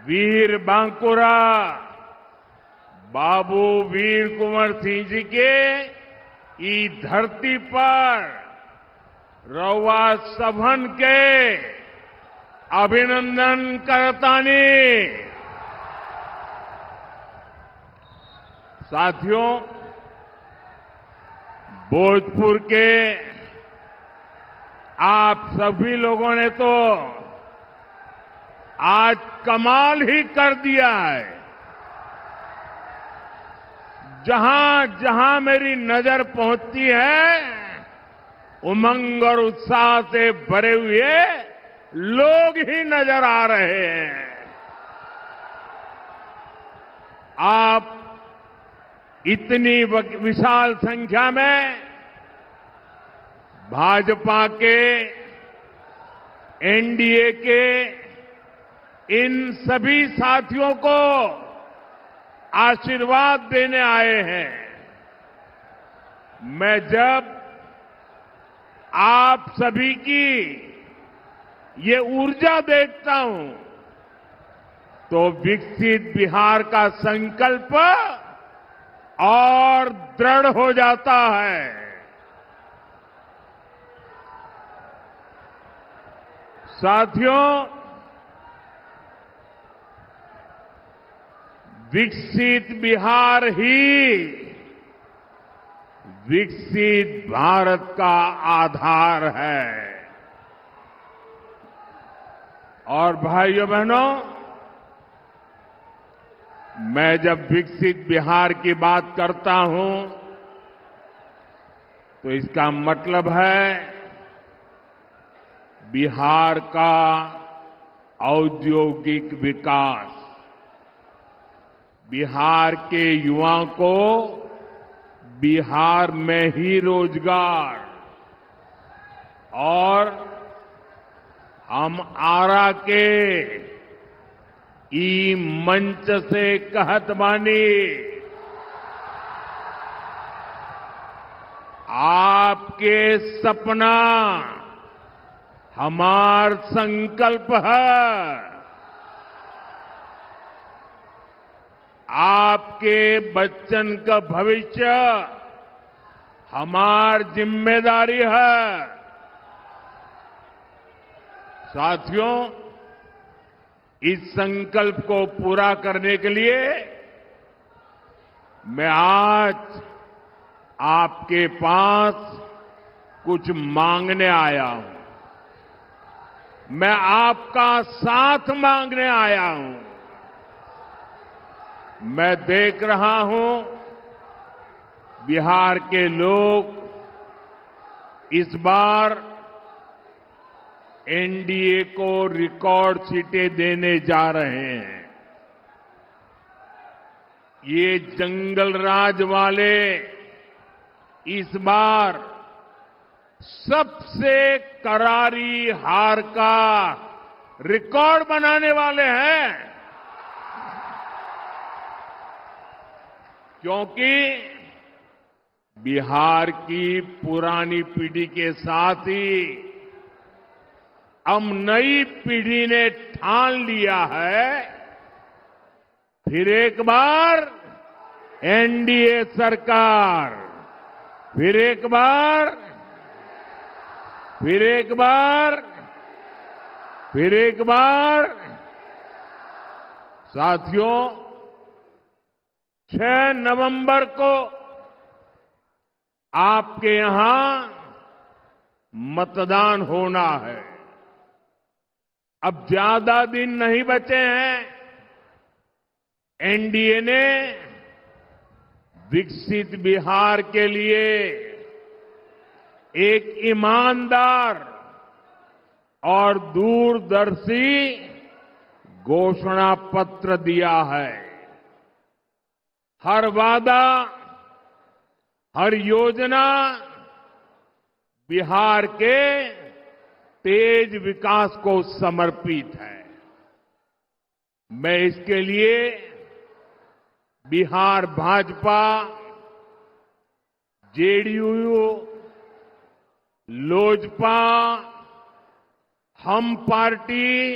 वीर बांकुरा बाबू वीर कुंवर सिंह जी के ई धरती पर रउआ सभन के अभिनंदन करतानी। साथियों, भोजपुर के आप सभी लोगों ने तो आज कमाल ही कर दिया है। जहां जहां मेरी नजर पहुंचती है, उमंग और उत्साह से भरे हुए लोग ही नजर आ रहे हैं। आप इतनी विशाल संख्या में भाजपा के, एनडीए के इन सभी साथियों को आशीर्वाद देने आए हैं। मैं जब आप सभी की ये ऊर्जा देखता हूं तो विकसित बिहार का संकल्प और दृढ़ हो जाता है। साथियों, विकसित बिहार ही विकसित भारत का आधार है। और भाइयों बहनों, मैं जब विकसित बिहार की बात करता हूं तो इसका मतलब है बिहार का औद्योगिक विकास, बिहार के युवाओं को बिहार में ही रोजगार, और हम आरा के ई मंच से कहत बानी, आपके सपना हमार संकल्प है। आपके बच्चन का भविष्य हमार जिम्मेदारी है। साथियों, इस संकल्प को पूरा करने के लिए मैं आज आपके पास कुछ मांगने आया हूं। मैं आपका साथ मांगने आया हूं। मैं देख रहा हूं बिहार के लोग इस बार एनडीए को रिकॉर्ड सीटें देने जा रहे हैं। ये जंगल राज वाले इस बार सबसे करारी हार का रिकॉर्ड बनाने वाले हैं, क्योंकि बिहार की पुरानी पीढ़ी के साथ ही अब नई पीढ़ी ने ठान लिया है, फिर एक बार एनडीए सरकार, फिर एक बार, फिर एक बार, फिर एक बार। साथियों, 6 नवंबर को आपके यहां मतदान होना है। अब ज्यादा दिन नहीं बचे हैं। एनडीए ने विकसित बिहार के लिए एक ईमानदार और दूरदर्शी घोषणा पत्र दिया है। हर वादा, हर योजना बिहार के तेज विकास को समर्पित है। मैं इसके लिए बिहार भाजपा, जेडीयू, लोजपा, हम पार्टी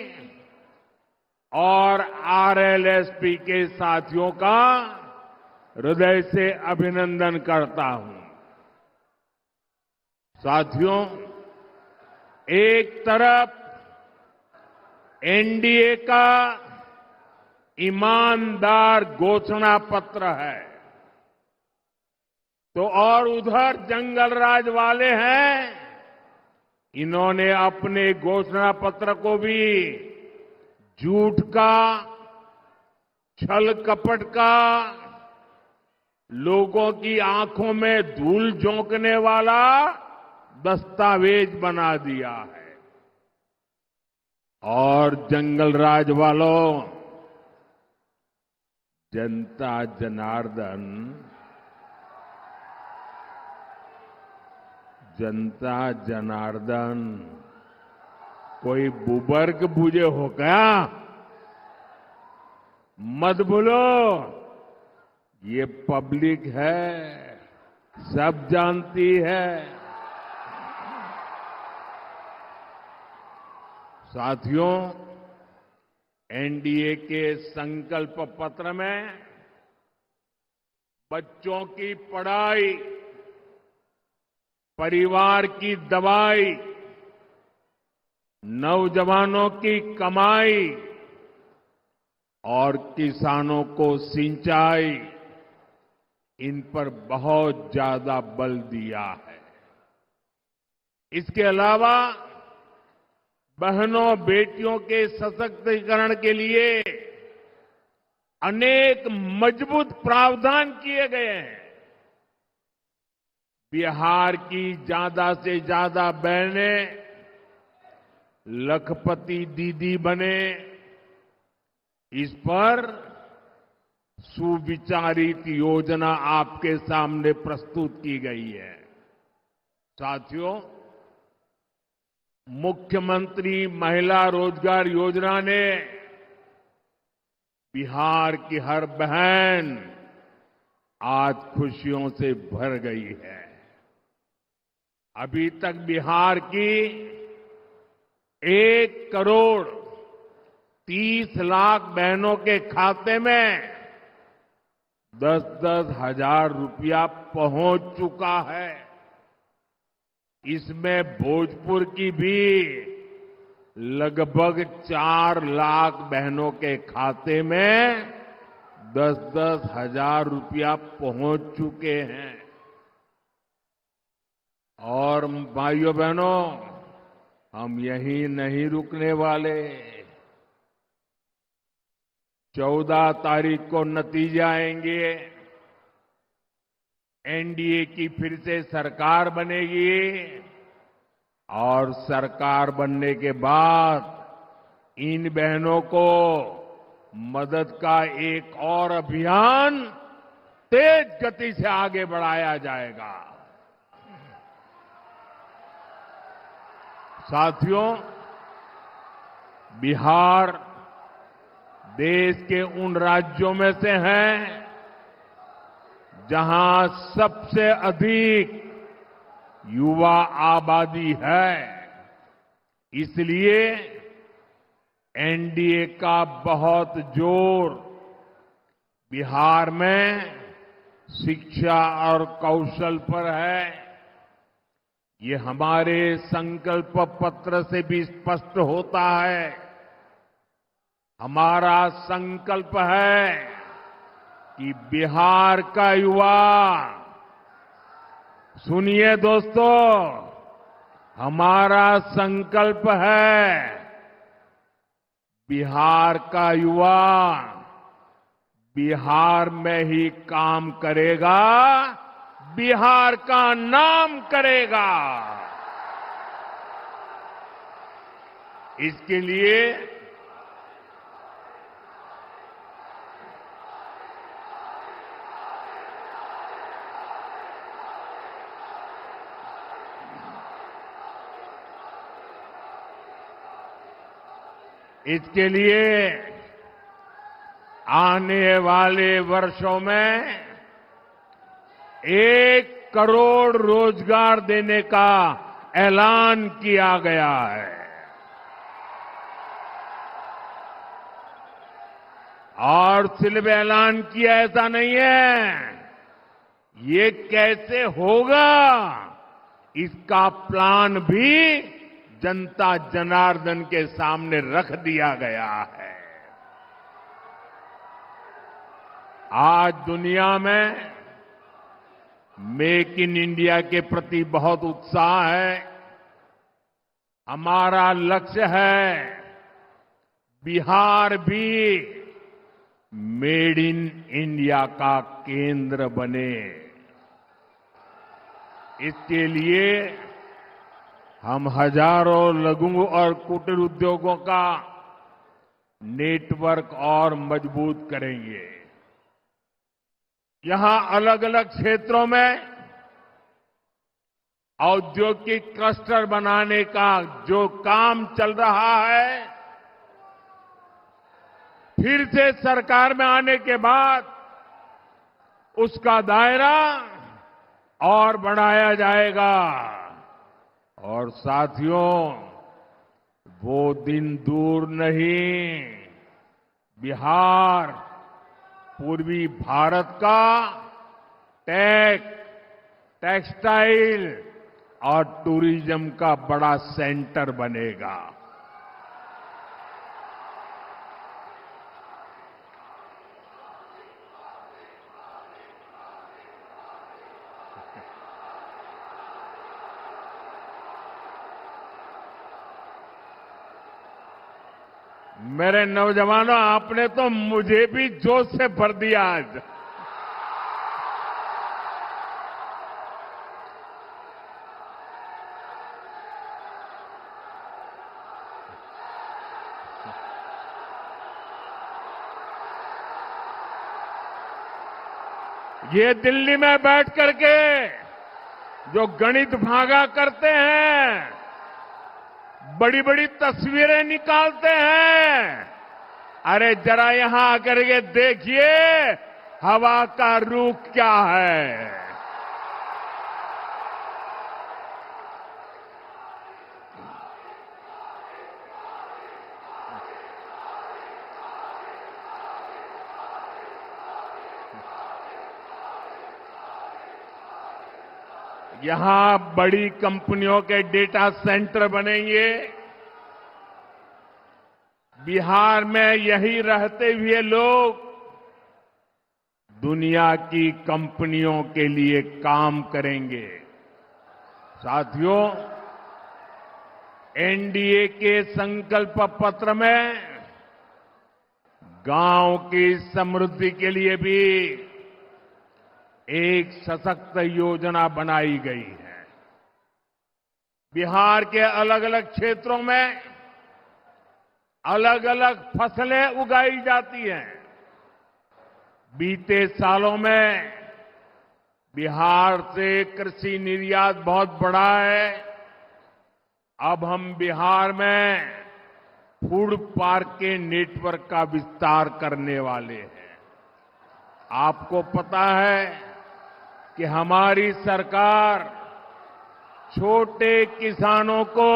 और आरएलएसपी के साथियों का हृदय से अभिनंदन करता हूं। साथियों, एक तरफ एनडीए का ईमानदार घोषणा पत्र है, तो और उधर जंगलराज वाले हैं, इन्होंने अपने घोषणा पत्र को भी झूठ का, छल कपट का, लोगों की आंखों में धूल झोंकने वाला दस्तावेज बना दिया है। और जंगलराज वालों, जनता जनार्दन, जनता जनार्दन कोई बुबर्ग बुझे हो क्या? मत भूलो, ये पब्लिक है, सब जानती है। साथियों, एनडीए के संकल्प पत्र में बच्चों की पढ़ाई, परिवार की दवाई, नौजवानों की कमाई और किसानों को सिंचाई, इन पर बहुत ज्यादा बल दिया है। इसके अलावा बहनों बेटियों के सशक्तिकरण के लिए अनेक मजबूत प्रावधान किए गए हैं। बिहार की ज्यादा से ज्यादा बहनें लखपति दीदी बने, इस पर सुविचारित योजना आपके सामने प्रस्तुत की गई है। साथियों, मुख्यमंत्री महिला रोजगार योजना ने बिहार की हर बहन आज खुशियों से भर गई है। अभी तक बिहार की 1,30,00,000 बहनों के खाते में 10-10 हजार रुपया पहुंच चुका है। इसमें भोजपुर की भी लगभग 4 लाख बहनों के खाते में 10-10 हजार रुपया पहुंच चुके हैं। और भाइयों बहनों, हम यहीं नहीं रुकने वाले। 14 तारीख को नतीजे आएंगे, एनडीए की फिर से सरकार बनेगी और सरकार बनने के बाद इन बहनों को मदद का एक और अभियान तेज गति से आगे बढ़ाया जाएगा। साथियों, बिहार देश के उन राज्यों में से है जहां सबसे अधिक युवा आबादी है। इसलिए एनडीए का बहुत जोर बिहार में शिक्षा और कौशल पर है। ये हमारे संकल्प पत्र से भी स्पष्ट होता है। हमारा संकल्प है कि बिहार का युवा, सुनिए दोस्तों, हमारा संकल्प है बिहार का युवा बिहार में ही काम करेगा, बिहार का नाम करेगा। इसके लिए आने वाले वर्षों में 1 करोड़ रोजगार देने का ऐलान किया गया है। और सिर्फ ऐलान किया ऐसा नहीं है, ये कैसे होगा इसका प्लान भी जनता जनार्दन के सामने रख दिया गया है। आज दुनिया में मेक इन इंडिया के प्रति बहुत उत्साह है। हमारा लक्ष्य है बिहार भी मेड इन इंडिया का केंद्र बने। इसके लिए हम हजारों लघु और कुटीर उद्योगों का नेटवर्क और मजबूत करेंगे। यहां अलग अलग क्षेत्रों में औद्योगिक क्लस्टर बनाने का जो काम चल रहा है, फिर से सरकार में आने के बाद उसका दायरा और बढ़ाया जाएगा। और साथियों, वो दिन दूर नहीं, बिहार पूर्वी भारत का टेक्सटाइल और टूरिज्म का बड़ा सेंटर बनेगा। मेरे नौजवानों, आपने तो मुझे भी जोश से भर दिया आज। ये दिल्ली में बैठ करके जो गणित भागा करते हैं, बड़ी बड़ी तस्वीरें निकालते हैं, अरे जरा यहां आकर के देखिए हवा का रुख क्या है। यहां बड़ी कंपनियों के डेटा सेंटर बनेंगे। बिहार में यही रहते हुए लोग दुनिया की कंपनियों के लिए काम करेंगे। साथियों, एनडीए के संकल्प पत्र में गांव की समृद्धि के लिए भी एक सशक्त योजना बनाई गई है। बिहार के अलग अलग क्षेत्रों में अलग अलग फसलें उगाई जाती हैं। बीते सालों में बिहार से कृषि निर्यात बहुत बढ़ा है। अब हम बिहार में फूड पार्क के नेटवर्क का विस्तार करने वाले हैं। आपको पता है कि हमारी सरकार छोटे किसानों को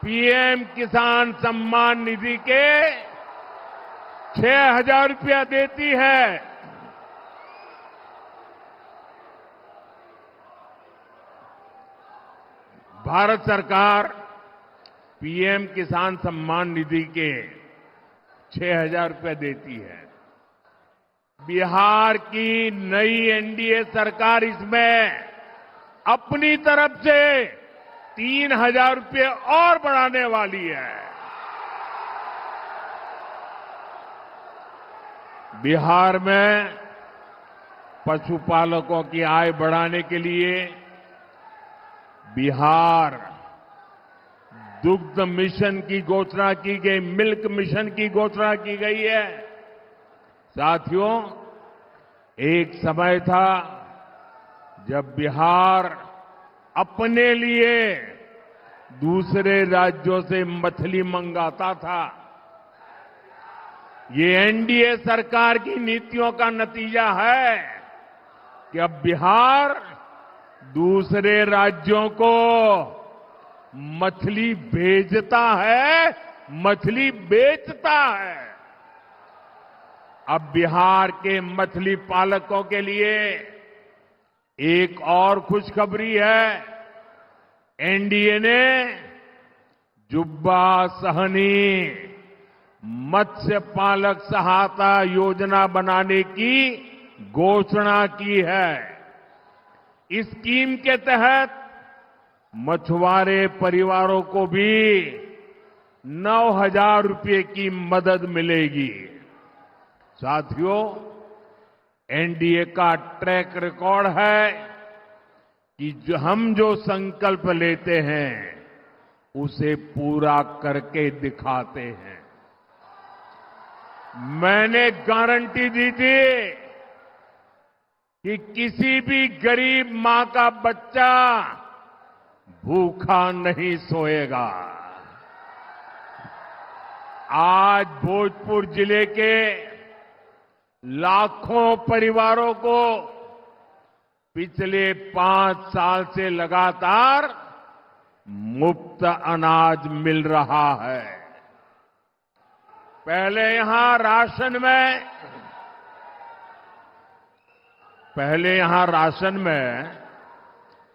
पीएम किसान सम्मान निधि के 6,000 रुपया देती है। भारत सरकार पीएम किसान सम्मान निधि के 6,000 रुपया देती है। बिहार की नई एनडीए सरकार इसमें अपनी तरफ से 3,000 रुपये और बढ़ाने वाली है। बिहार में पशुपालकों की आय बढ़ाने के लिए बिहार दुग्ध मिशन की घोषणा की गई, मिल्क मिशन की घोषणा की गई है। साथियों, एक समय था जब बिहार अपने लिए दूसरे राज्यों से मछली मंगाता था। ये एनडीए सरकार की नीतियों का नतीजा है कि अब बिहार दूसरे राज्यों को मछली भेजता है मछली बेचता है। अब बिहार के मछली पालकों के लिए एक और खुशखबरी है। एनडीए ने जुब्बा सहनी मत्स्य पालक सहायता योजना बनाने की घोषणा की है। इस स्कीम के तहत मछुआरे परिवारों को भी 9,000 रुपये की मदद मिलेगी। साथियों, एनडीए का ट्रैक रिकॉर्ड है कि हम जो संकल्प लेते हैं उसे पूरा करके दिखाते हैं। मैंने गारंटी दी थी कि किसी भी गरीब मां का बच्चा भूखा नहीं सोएगा। आज भोजपुर जिले के लाखों परिवारों को पिछले 5 साल से लगातार मुफ्त अनाज मिल रहा है। पहले यहां राशन में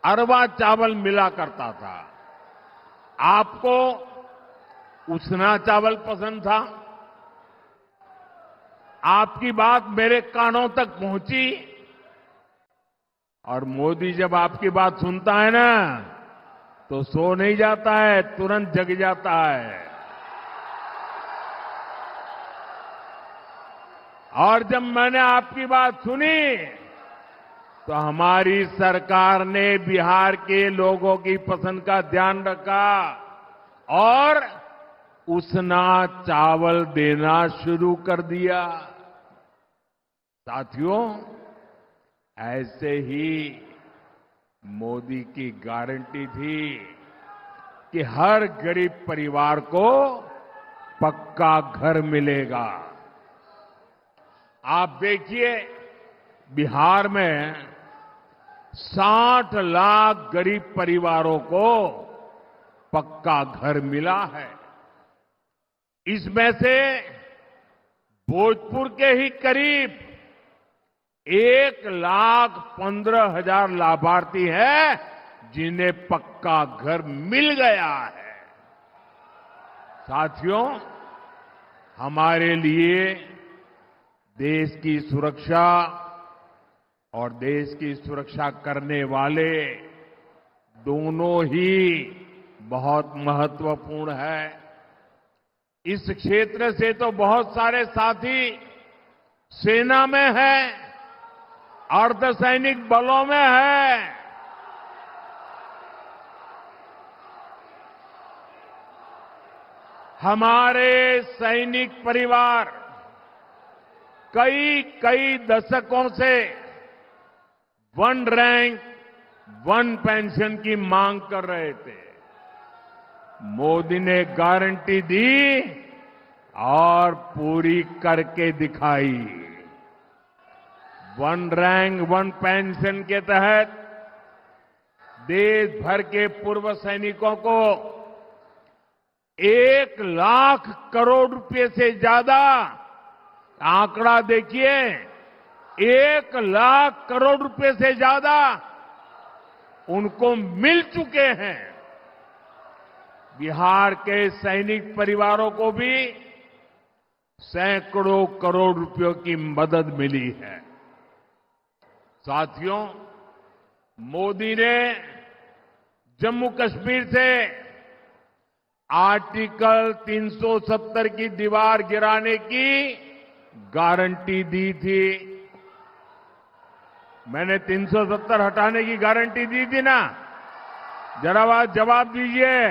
अरवा चावल मिला करता था। आपको उसना चावल पसंद था। आपकी बात मेरे कानों तक पहुंची और मोदी जब आपकी बात सुनता है ना तो सो नहीं जाता है, तुरंत जग जाता है। और जब मैंने आपकी बात सुनी तो हमारी सरकार ने बिहार के लोगों की पसंद का ध्यान रखा और उसना चावल देना शुरू कर दिया। साथियों, ऐसे ही मोदी की गारंटी थी कि हर गरीब परिवार को पक्का घर मिलेगा। आप देखिए, बिहार में 60 लाख गरीब परिवारों को पक्का घर मिला है। इसमें से भोजपुर के ही करीब 1,15,000 लाभार्थी हैं जिन्हें पक्का घर मिल गया है। साथियों, हमारे लिए देश की सुरक्षा और देश की सुरक्षा करने वाले दोनों ही बहुत महत्वपूर्ण है। इस क्षेत्र से तो बहुत सारे साथी सेना में हैं, अर्धसैनिक बलों में है। हमारे सैनिक परिवार कई दशकों से 1 रैंक 1 पेंशन की मांग कर रहे थे। मोदी ने गारंटी दी और पूरी करके दिखाई। 1 रैंक 1 पेंशन के तहत देश भर के पूर्व सैनिकों को 1 लाख करोड़ रुपए से ज्यादा, आंकड़ा देखिए, 1 लाख करोड़ रुपए से ज्यादा उनको मिल चुके हैं। बिहार के सैनिक परिवारों को भी सैकड़ों करोड़ रुपयों की मदद मिली है। साथियों, मोदी ने जम्मू कश्मीर से आर्टिकल 370 की दीवार गिराने की गारंटी दी थी। मैंने 370 हटाने की गारंटी दी थी ना? जरा जवाब दीजिए।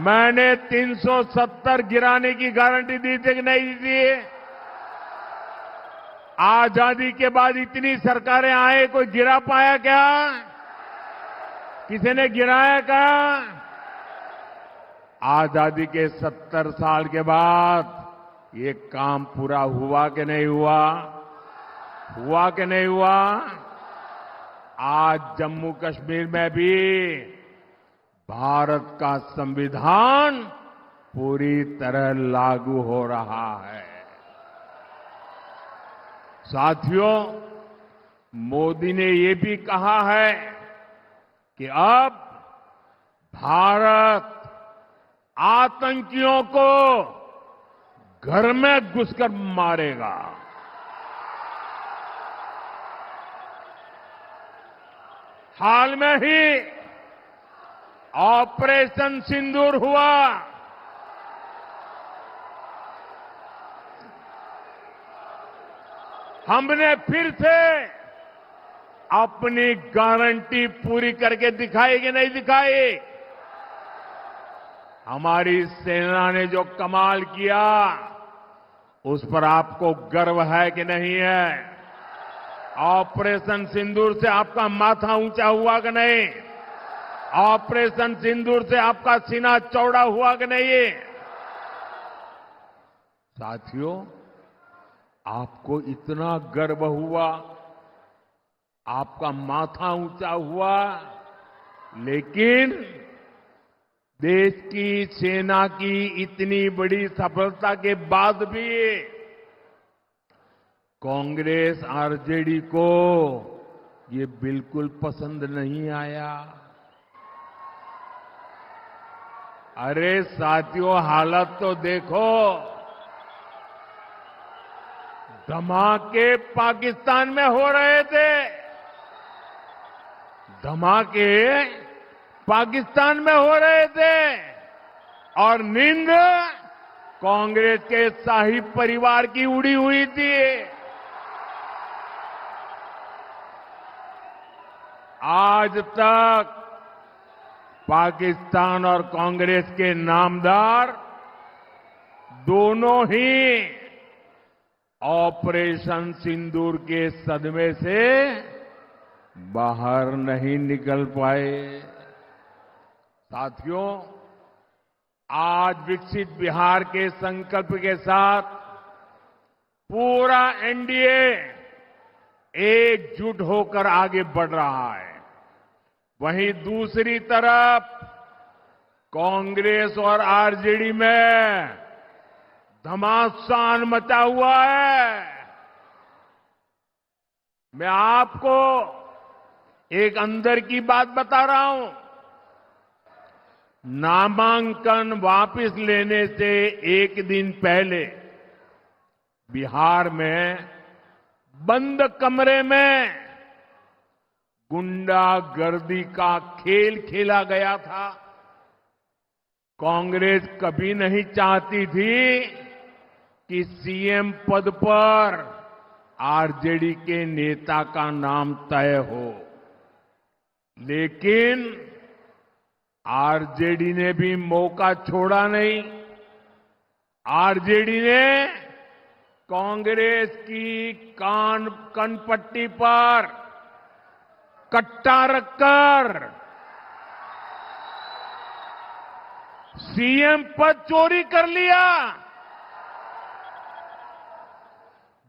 मैंने 370 गिराने की गारंटी दी थी कि नहीं दी थी? आजादी के बाद इतनी सरकारें आए, कोई गिरा पाया क्या? किसी ने गिराया क्या? आजादी के 70 साल के बाद ये काम पूरा हुआ कि नहीं हुआ? हुआ कि नहीं हुआ? आज जम्मू कश्मीर में भी भारत का संविधान पूरी तरह लागू हो रहा है। साथियों, मोदी ने ये भी कहा है कि अब भारत आतंकियों को घर में घुसकर मारेगा। हाल में ही ऑपरेशन सिंदूर हुआ। हमने फिर से अपनी गारंटी पूरी करके दिखाई कि नहीं दिखाई? हमारी सेना ने जो कमाल किया, उस पर आपको गर्व है कि नहीं है? ऑपरेशन सिंदूर से आपका माथा ऊंचा हुआ कि नहीं? ऑपरेशन सिंदूर से आपका सीना चौड़ा हुआ कि नहीं? साथियों, आपको इतना गर्व हुआ, आपका माथा ऊंचा हुआ, लेकिन देश की सेना की इतनी बड़ी सफलता के बाद भी कांग्रेस आरजेडी को ये बिल्कुल पसंद नहीं आया। अरे साथियों, हालत तो देखो। धमाके पाकिस्तान में हो रहे थे, धमाके पाकिस्तान में हो रहे थे, और नींद कांग्रेस के शाही परिवार की उड़ी हुई थी। आज तक पाकिस्तान और कांग्रेस के नामदार दोनों ही ऑपरेशन सिंदूर के सदमे से बाहर नहीं निकल पाए। साथियों, आज विकसित बिहार के संकल्प के साथ पूरा एनडीए एकजुट होकर आगे बढ़ रहा है। वहीं दूसरी तरफ कांग्रेस और आरजेडी में घमासान मचा हुआ है। मैं आपको एक अंदर की बात बता रहा हूं। नामांकन वापस लेने से एक दिन पहले बिहार में बंद कमरे में गुंडागर्दी का खेल खेला गया था। कांग्रेस कभी नहीं चाहती थी कि सीएम पद पर आरजेडी के नेता का नाम तय हो, लेकिन आरजेडी ने भी मौका छोड़ा नहीं। आरजेडी ने कांग्रेस की कनपट्टी पर कट्टा रखकर सीएम पद चोरी कर लिया।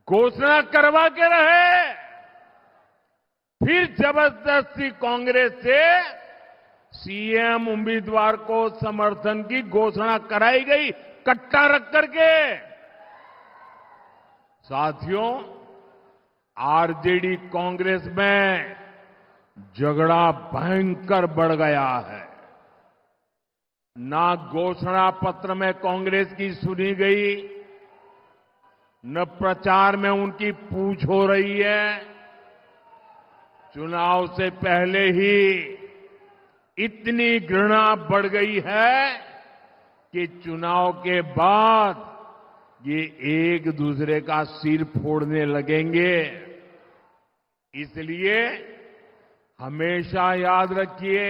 घोषणा करवा के रहे, फिर जबरदस्ती कांग्रेस से सीएम उम्मीदवार को समर्थन की घोषणा कराई गई, कट्टा रख करके। साथियों, आरजेडी कांग्रेस में झगड़ा भयंकर बढ़ गया है। ना घोषणा पत्र में कांग्रेस की सुनी गई, न प्रचार में उनकी पूछ हो रही है। चुनाव से पहले ही इतनी घृणा बढ़ गई है कि चुनाव के बाद ये एक दूसरे का सिर फोड़ने लगेंगे। इसलिए हमेशा याद रखिए,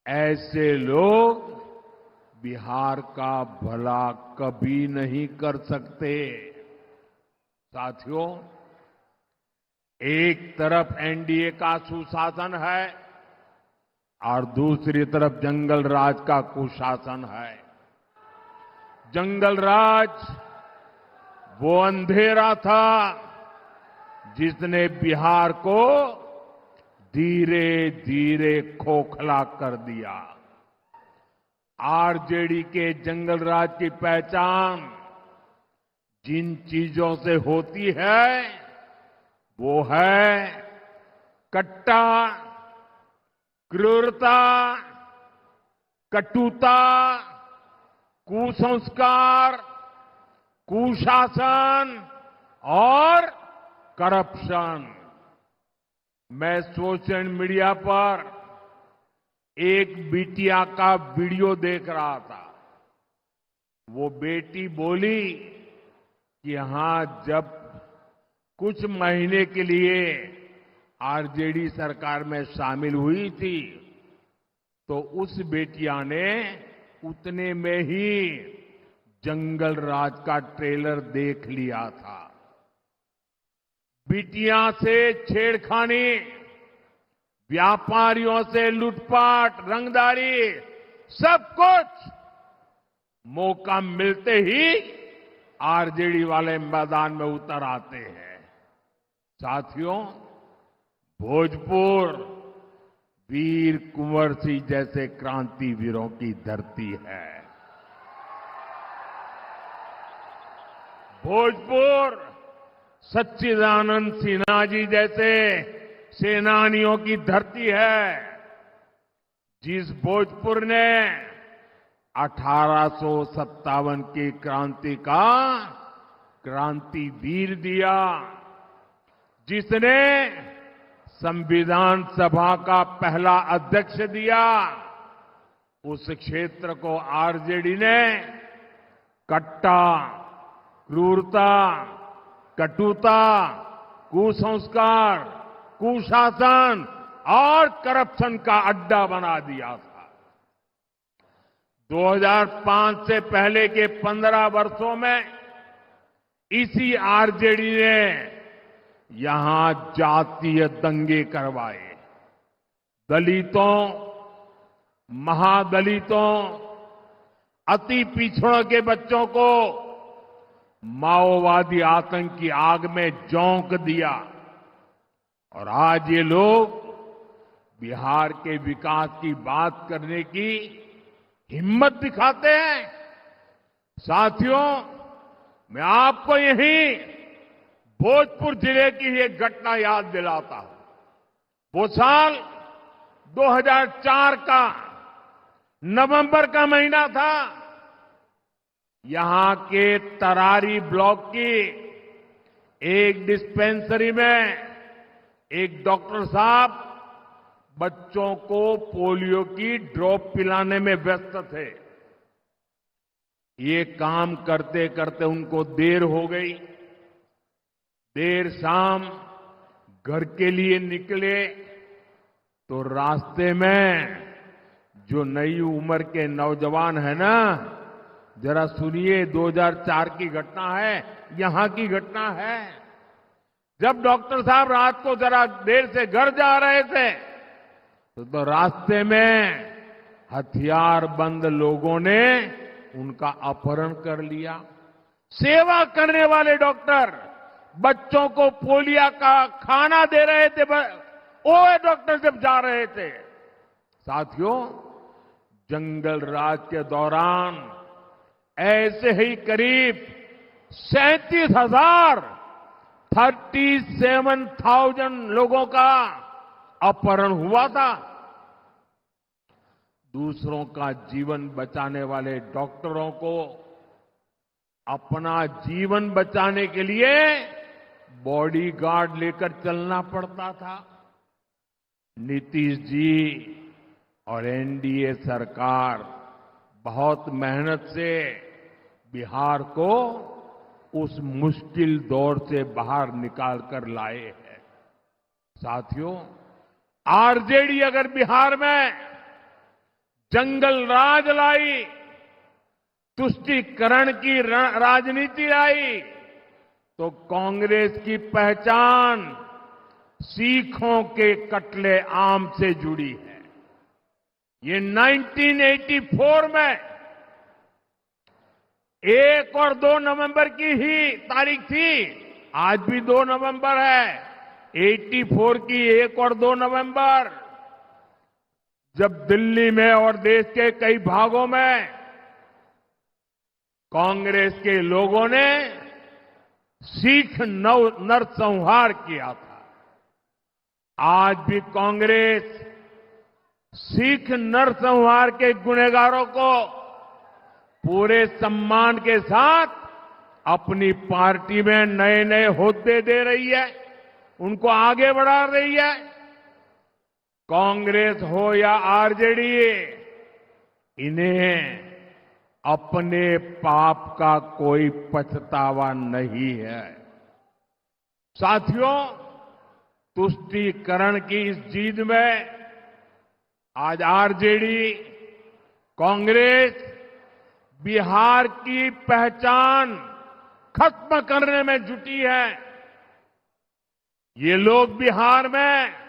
ऐसे लोग बिहार का भला कभी नहीं कर सकते। साथियों, एक तरफ एनडीए का सुशासन है और दूसरी तरफ जंगल राज का कुशासन है। जंगल राज वो अंधेरा था जिसने बिहार को धीरे धीरे खोखला कर दिया। आरजेडी के जंगल राज की पहचान जिन चीजों से होती है वो है कट्टा, क्रूरता, कटुता, कुसंस्कार, कुशासन और करप्शन। मैं सोशल मीडिया पर एक बिटिया का वीडियो देख रहा था। वो बेटी बोली कि हां, जब कुछ महीने के लिए आरजेडी सरकार में शामिल हुई थी तो उस बेटिया ने उतने में ही जंगल राज का ट्रेलर देख लिया था। बिटिया से छेड़खानी, व्यापारियों से लूटपाट, रंगदारी, सब कुछ मौका मिलते ही आरजेडी वाले मैदान में उतर आते हैं। साथियों, भोजपुर वीर कुंवर सिंह जैसे क्रांतिवीरों की धरती है। भोजपुर सच्चिदानंद सिन्हा जी जैसे सेनानियों की धरती है। जिस भोजपुर ने 1857 की क्रांति का क्रांतिवीर दिया, जिसने संविधान सभा का पहला अध्यक्ष दिया, उस क्षेत्र को आरजेडी ने कट्टा, क्रूरता, कटुता, कुसंस्कार, कुशासन और करप्शन का अड्डा बना दिया था। 2005 से पहले के 15 वर्षों में इसी आरजेडी ने यहां जातीय दंगे करवाए। दलितों, महादलितों, अति पिछड़ों के बच्चों को माओवादी आतंक की आग में झोंक दिया और आज ये लोग बिहार के विकास की बात करने की हिम्मत दिखाते हैं। साथियों, मैं आपको यही भोजपुर जिले की एक घटना याद दिलाता हूं। वो साल 2004 का नवंबर का महीना था। यहां के तरारी ब्लॉक की एक डिस्पेंसरी में एक डॉक्टर साहब बच्चों को पोलियो की ड्रॉप पिलाने में व्यस्त थे। ये काम करते करते उनको देर हो गई। देर शाम घर के लिए निकले तो रास्ते में जो नई उम्र के नौजवान है ना, जरा सुनिए, 2004 की घटना है, यहां की घटना है। जब डॉक्टर साहब रात को जरा देर से घर जा रहे थे तो रास्ते में हथियारबंद लोगों ने उनका अपहरण कर लिया। सेवा करने वाले डॉक्टर बच्चों को पोलियो का खाना दे रहे थे, वो डॉक्टर जब जा रहे थे। साथियों, जंगल राज के दौरान ऐसे ही करीब 37,000 लोगों का अपहरण हुआ था। दूसरों का जीवन बचाने वाले डॉक्टरों को अपना जीवन बचाने के लिए बॉडीगार्ड लेकर चलना पड़ता था। नीतीश जी और एनडीए सरकार बहुत मेहनत से बिहार को उस मुश्किल दौर से बाहर निकाल कर लाए हैं। साथियों, आरजेडी अगर बिहार में जंगल राज लाई, तुष्टीकरण की राजनीति लाई, तो कांग्रेस की पहचान सीखों के कत्ले आम से जुड़ी है। ये 1984 में 1 और 2 नवंबर की ही तारीख थी। आज भी 2 नवंबर है। 84 की 1 और 2 नवंबर जब दिल्ली में और देश के कई भागों में कांग्रेस के लोगों ने सिख नरसंहार किया था, आज भी कांग्रेस सिख नरसंहार के गुनहगारों को पूरे सम्मान के साथ अपनी पार्टी में नए नए ओहदे दे रही है, उनको आगे बढ़ा रही है। कांग्रेस हो या आरजेडी, इन्हें अपने पाप का कोई पछतावा नहीं है। साथियों, तुष्टीकरण की इस जीत में आज आरजेडी, कांग्रेस बिहार की पहचान खत्म करने में जुटी है। ये लोग बिहार में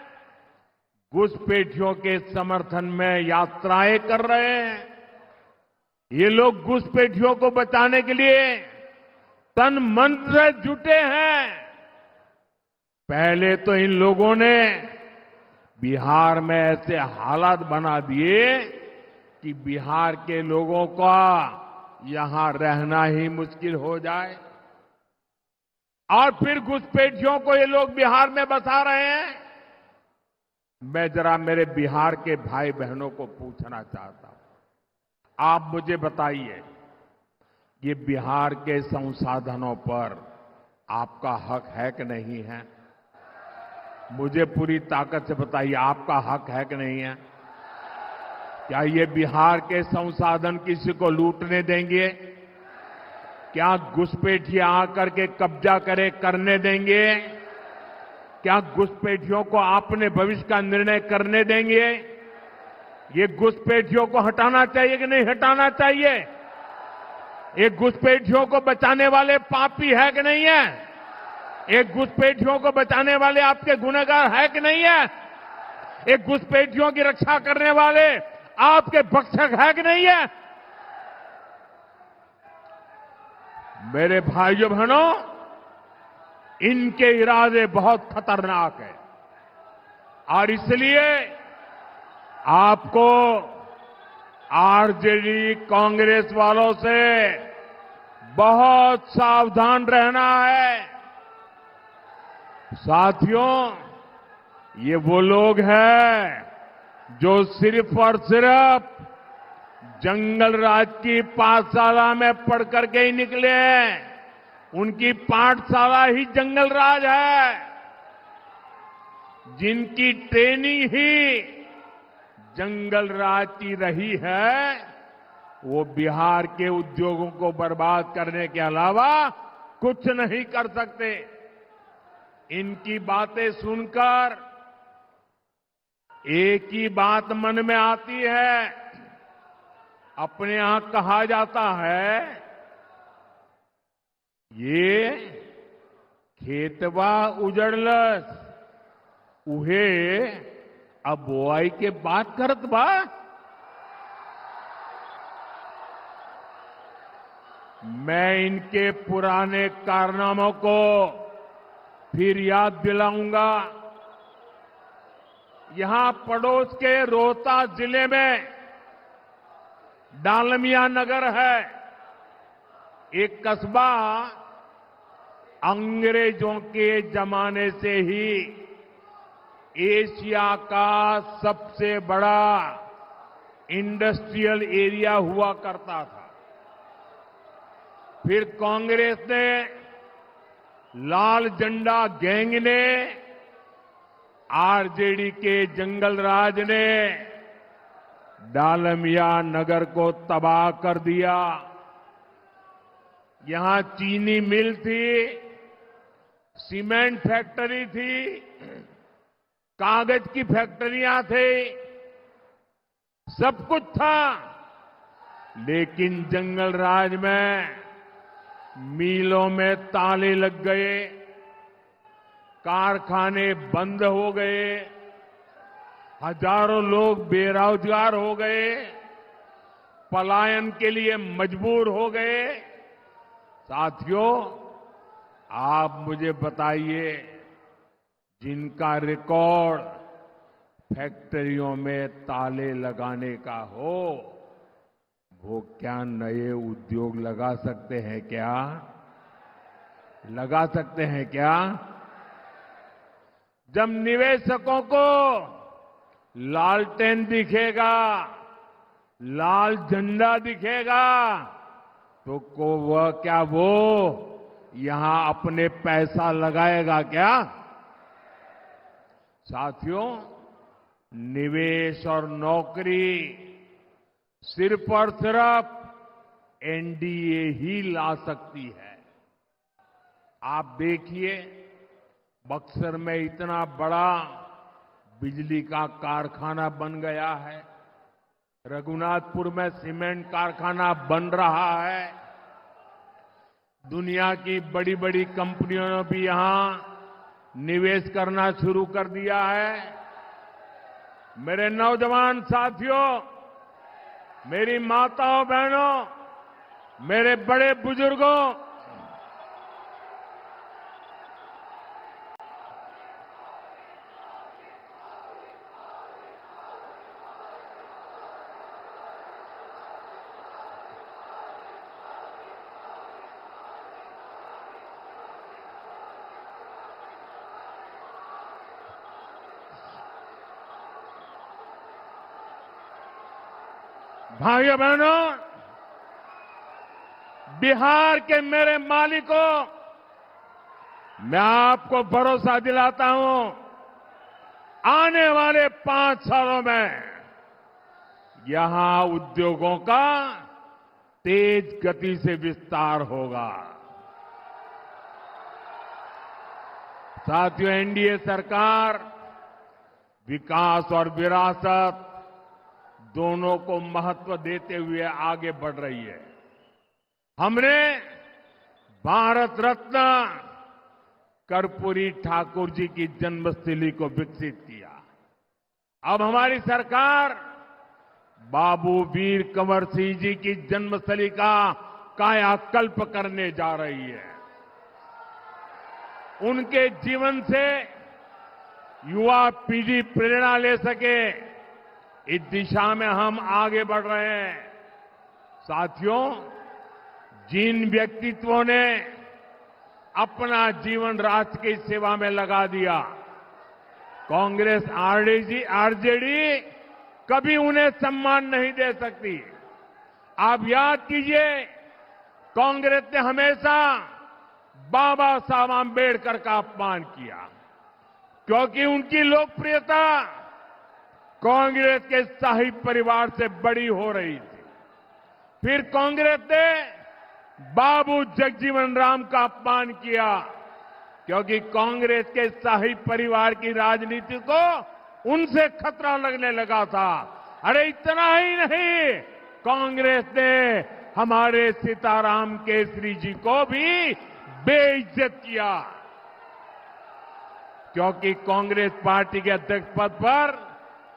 घुसपैठियों के समर्थन में यात्राएं कर रहे हैं। ये लोग घुसपैठियों को बचाने के लिए तन मन से जुटे हैं। पहले तो इन लोगों ने बिहार में ऐसे हालात बना दिए कि बिहार के लोगों का यहां रहना ही मुश्किल हो जाए, और फिर घुसपैठियों को ये लोग बिहार में बसा रहे हैं। मैं जरा मेरे बिहार के भाई बहनों को पूछना चाहता हूं, आप मुझे बताइए, ये बिहार के संसाधनों पर आपका हक है कि नहीं है? मुझे पूरी ताकत से बताइए, आपका हक है कि नहीं है? क्या ये बिहार के संसाधन किसी को लूटने देंगे? क्या घुसपैठिया आकर के कब्जा करने देंगे? क्या घुसपैठियों को अपने भविष्य का निर्णय करने देंगे? ये घुसपैठियों को हटाना चाहिए कि नहीं हटाना चाहिए? ये घुसपैठियों को बचाने वाले पापी है कि नहीं है? एक घुसपैठियों को बचाने वाले आपके गुनहगार है कि नहीं है? एक घुसपैठियों की रक्षा करने वाले आपके भक्षक है कि नहीं है? मेरे भाइयों बहनों, इनके इरादे बहुत खतरनाक हैं, और इसलिए आपको आरजेडी कांग्रेस वालों से बहुत सावधान रहना है। साथियों, ये वो लोग हैं जो सिर्फ और सिर्फ जंगल राज की पाठशाला में पढ़ करके ही निकले हैं। उनकी पाठशाला ही जंगल राज है, जिनकी ट्रेनिंग ही जंगल राज की रही है। वो बिहार के उद्योगों को बर्बाद करने के अलावा कुछ नहीं कर सकते। इनकी बातें सुनकर एक ही बात मन में आती है। अपने यहां कहा जाता है, ये खेतवा उजड़लस, उहे अब बोआई के बात करत बा। मैं इनके पुराने कारनामों को फिर याद दिलाऊंगा। यहां पड़ोस के रोहतास जिले में डालमिया नगर है, एक कस्बा अंग्रेजों के जमाने से ही एशिया का सबसे बड़ा इंडस्ट्रियल एरिया हुआ करता था। फिर कांग्रेस ने, लाल झंडा गैंग ने, आरजेडी के जंगल राज ने डालमिया नगर को तबाह कर दिया। यहां चीनी मिल थी, सीमेंट फैक्ट्री थी, कागज की फैक्ट्रियां थी, सब कुछ था। लेकिन जंगल राज में मिलों में ताले लग गए, कारखाने बंद हो गए, हजारों लोग बेरोजगार हो गए, पलायन के लिए मजबूर हो गए। साथियों, आप मुझे बताइए, जिनका रिकॉर्ड फैक्ट्रियों में ताले लगाने का हो, वो क्या नए उद्योग लगा सकते हैं क्या? लगा सकते हैं क्या? जब निवेशकों को लालटेन दिखेगा, लाल झंडा दिखेगा, तो को वह क्या वो यहां अपने पैसा लगाएगा क्या? साथियों, निवेश और नौकरी सिर्फ और सिर्फ एनडीए ही ला सकती है। आप देखिए, बक्सर में इतना बड़ा बिजली का कारखाना बन गया है, रघुनाथपुर में सीमेंट कारखाना बन रहा है, दुनिया की बड़ी बड़ी कंपनियों ने भी यहां निवेश करना शुरू कर दिया है। मेरे नौजवान साथियों, मेरी माताओं बहनों, मेरे बड़े बुजुर्गों, भाइयों बहनों, बिहार के मेरे मालिकों, मैं आपको भरोसा दिलाता हूं, आने वाले 5 सालों में यहां उद्योगों का तेज गति से विस्तार होगा। साथियों, एनडीए सरकार विकास और विरासत दोनों को महत्व देते हुए आगे बढ़ रही है। हमने भारत रत्न कर्पूरी ठाकुर जी की जन्मस्थली को विकसित किया। अब हमारी सरकार बाबू वीर कंवर सिंह जी की जन्मस्थली का कायाकल्प करने जा रही है। उनके जीवन से युवा पीढ़ी प्रेरणा ले सके, इस दिशा में हम आगे बढ़ रहे हैं। साथियों, जिन व्यक्तित्वों ने अपना जीवन राष्ट्र की सेवा में लगा दिया, कांग्रेस आरजेडी कभी उन्हें सम्मान नहीं दे सकती। आप याद कीजिए, कांग्रेस ने हमेशा बाबा साहब आंबेडकर का अपमान किया, क्योंकि उनकी लोकप्रियता कांग्रेस के शाही परिवार से बड़ी हो रही थी। फिर कांग्रेस ने बाबू जगजीवन राम का अपमान किया, क्योंकि कांग्रेस के शाही परिवार की राजनीति को उनसे खतरा लगने लगा था। अरे इतना ही नहीं, कांग्रेस ने हमारे सीताराम केसरी जी को भी बेइज्जत किया, क्योंकि कांग्रेस पार्टी के अध्यक्ष पद पर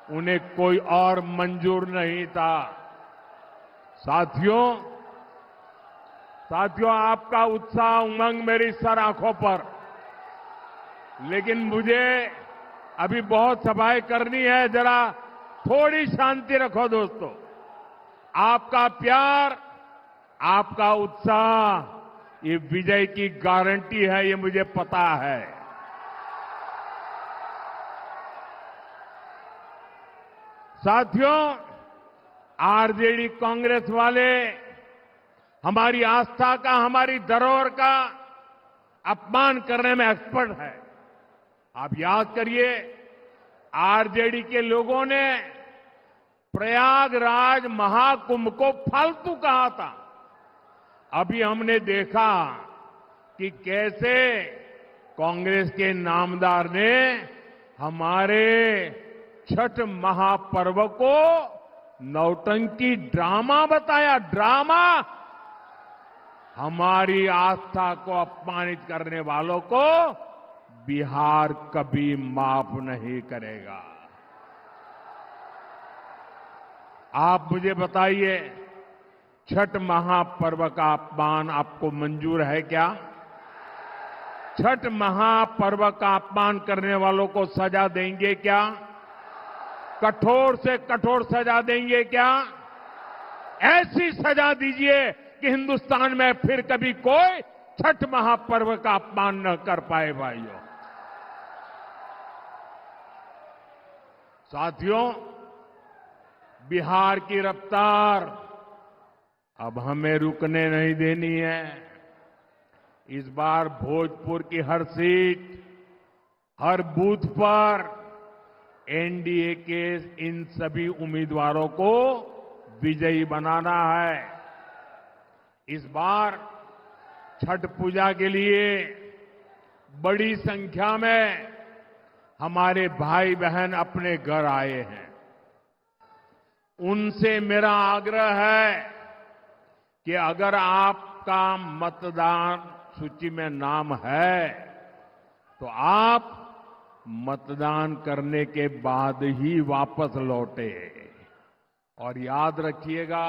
उन्हें कोई और मंजूर नहीं था। साथियों, आपका उत्साह उमंग मेरी सर आंखों पर, लेकिन मुझे अभी बहुत सभाएं करनी है। जरा थोड़ी शांति रखो दोस्तों। आपका प्यार, आपका उत्साह ये विजय की गारंटी है, ये मुझे पता है। साथियों, आरजेडी कांग्रेस वाले हमारी आस्था का, हमारी धरोहर का अपमान करने में एक्सपर्ट है। आप याद करिए, आरजेडी के लोगों ने प्रयागराज महाकुंभ को फालतू कहा था। अभी हमने देखा कि कैसे कांग्रेस के नामदार ने हमारे छठ महापर्व को नौटंकी ड्रामा बताया। ड्रामा। हमारी आस्था को अपमानित करने वालों को बिहार कभी माफ नहीं करेगा। आप मुझे बताइए, छठ महापर्व का अपमान आपको मंजूर है क्या? छठ महापर्व का अपमान करने वालों को सजा देंगे क्या? कठोर से कठोर सजा देंगे क्या? ऐसी सजा दीजिए कि हिंदुस्तान में फिर कभी कोई छठ महापर्व का अपमान न कर पाए। भाइयों, साथियों, बिहार की रफ्तार अब हमें रुकने नहीं देनी है। इस बार भोजपुर की हर सीट, हर बूथ पर एनडीए के इन सभी उम्मीदवारों को विजयी बनाना है। इस बार छठ पूजा के लिए बड़ी संख्या में हमारे भाई बहन अपने घर आए हैं। उनसे मेरा आग्रह है कि अगर आपका मतदान सूची में नाम है तो आप मतदान करने के बाद ही वापस लौटे। और याद रखिएगा,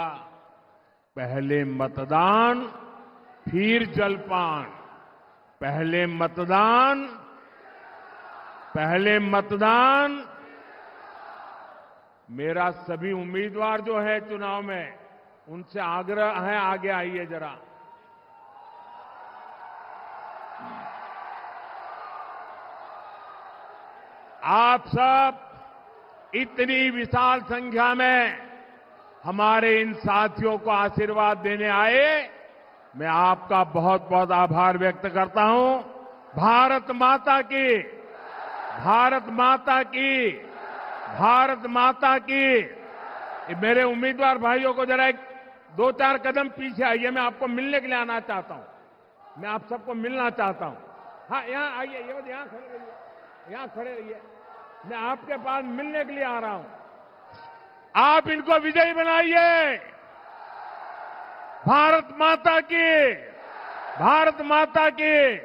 पहले मतदान फिर जलपान। पहले मतदान। मेरा सभी उम्मीदवार जो है चुनाव में, उनसे आग्रह है, आगे आइए जरा। आप सब इतनी विशाल संख्या में हमारे इन साथियों को आशीर्वाद देने आए, मैं आपका बहुत बहुत आभार व्यक्त करता हूं। भारत माता की, भारत माता की, भारत माता की। मेरे उम्मीदवार भाइयों को जरा एक 2-4 कदम पीछे आइए, मैं आपको मिलने के लिए आना चाहता हूं। मैं आप सबको मिलना चाहता हूं। हाँ, यहां आइए, यहां खड़े रहिए, यहां खड़े रहिए। मैं आपके पास मिलने के लिए आ रहा हूं। आप इनको विजयी बनाइए। भारत माता की, भारत माता की।